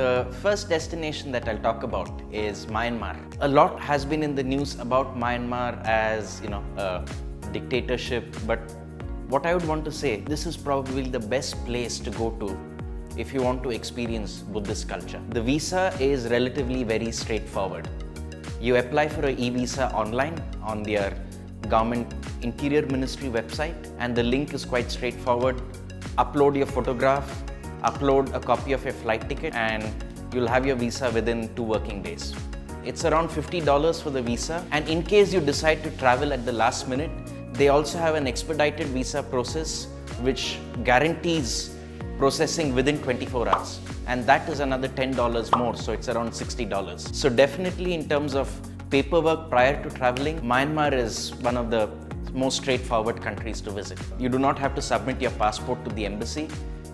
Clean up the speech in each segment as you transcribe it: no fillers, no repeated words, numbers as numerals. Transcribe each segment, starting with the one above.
The first destination that I'll talk about is Myanmar. A lot has been in the news about Myanmar as, a dictatorship, but what I would want to say, this is probably the best place to go to if you want to experience Buddhist culture. The visa is relatively very straightforward. You apply for an e-visa online on their government interior ministry website, and the link is quite straightforward. Upload your photograph, upload a copy of your flight ticket, and you'll have your visa within 2 working days. It's around $50 for the visa, and in case you decide to travel at the last minute, they also have an expedited visa process which guarantees processing within 24 hours, and that is another $10 more, so it's around $60. So definitely in terms of paperwork prior to traveling, Myanmar is one of the most straightforward countries to visit. You do not have to submit your passport to the embassy.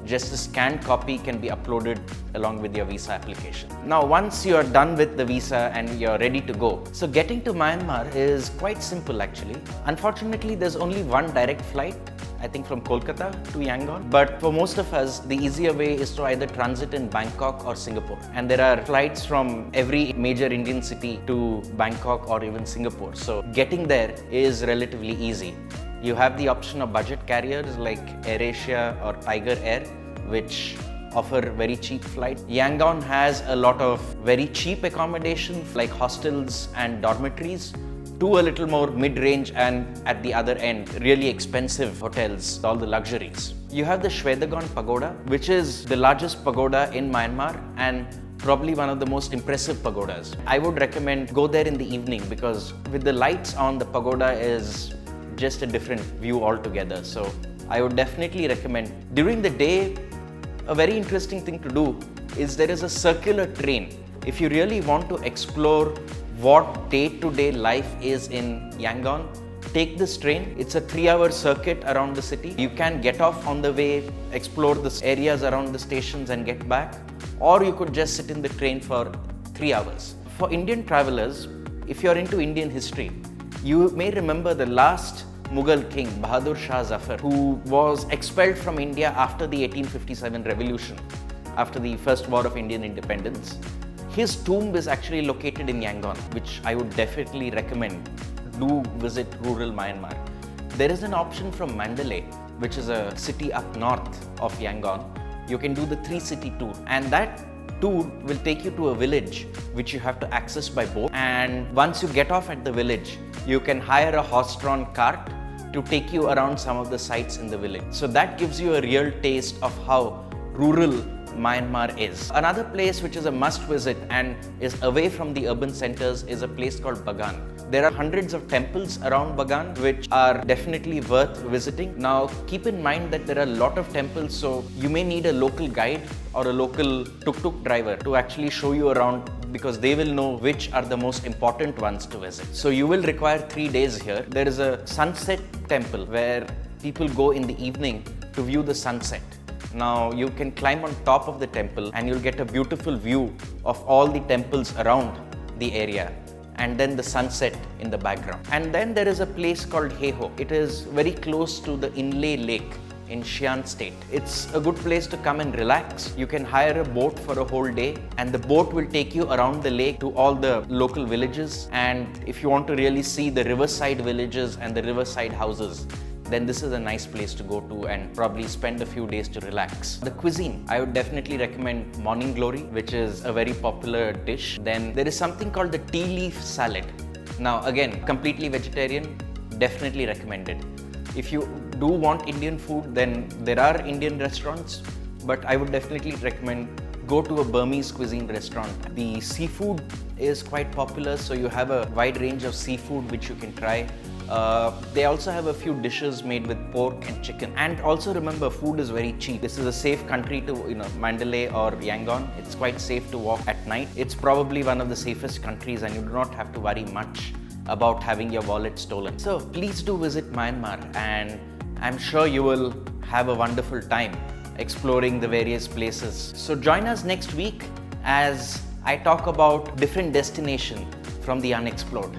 Just a scanned copy can be uploaded along with your visa application. Now, once you are done with the visa and you're ready to go, so getting to Myanmar is quite simple actually. Unfortunately, there's only one direct flight, I think from Kolkata to Yangon. But for most of us, the easier way is to either transit in Bangkok or Singapore. And there are flights from every major Indian city to Bangkok or even Singapore. So getting there is relatively easy. You have the option of budget carriers like AirAsia or Tiger Air, which offer very cheap flights. Yangon has a lot of very cheap accommodation like hostels and dormitories, to a little more mid-range and at the other end, really expensive hotels, all the luxuries. You have the Shwedagon pagoda, which is the largest pagoda in Myanmar and probably one of the most impressive pagodas. I would recommend go there in the evening because with the lights on, the pagoda is just a different view altogether. So I would definitely recommend. During the day, a very interesting thing to do is there is a circular train. If you really want to explore what day-to-day life is in Yangon, take this train. It's a 3-hour circuit around the city. You can get off on the way, explore the areas around the stations and get back, or you could just sit in the train for 3 hours. For Indian travelers, if you're into Indian history, you may remember the last Mughal king, Bahadur Shah Zafar, who was expelled from India after the 1857 revolution, after the First War of Indian Independence. His tomb is actually located in Yangon, which I would definitely recommend. Do visit rural Myanmar. There is an option from Mandalay, which is a city up north of Yangon. You can do the 3-city tour, and that tour will take you to a village which you have to access by boat. And once you get off at the village, you can hire a horse-drawn cart to take you around some of the sites in the village. So that gives you a real taste of how rural Myanmar is. Another place which is a must visit and is away from the urban centers is a place called Bagan. There are hundreds of temples around Bagan which are definitely worth visiting. Now keep in mind that there are a lot of temples, so you may need a local guide or a local tuk-tuk driver to actually show you around because they will know which are the most important ones to visit. So you will require 3 days here. There is a sunset temple where people go in the evening to view the sunset. Now you can climb on top of the temple and you'll get a beautiful view of all the temples around the area and then the sunset in the background. And then there is a place called Heho. It is very close to the Inle Lake in Xi'an state. It's a good place to come and relax. You can hire a boat for a whole day and the boat will take you around the lake to all the local villages. And if you want to really see the riverside villages and the riverside houses, then this is a nice place to go to and probably spend a few days to relax. The cuisine, I would definitely recommend morning glory, which is a very popular dish. Then there is something called the tea leaf salad. Now again, completely vegetarian, definitely recommended. If you do want Indian food, then there are Indian restaurants, but I would definitely recommend go to a Burmese cuisine restaurant. The seafood is quite popular, so you have a wide range of seafood which you can try. They also have a few dishes made with pork and chicken. And also remember, food is very cheap. This is a safe country to, Mandalay or Yangon. It's quite safe to walk at night. It's probably one of the safest countries and you do not have to worry much about having your wallet stolen. So please do visit Myanmar and I'm sure you will have a wonderful time exploring the various places. So join us next week as I talk about different destinations from the unexplored.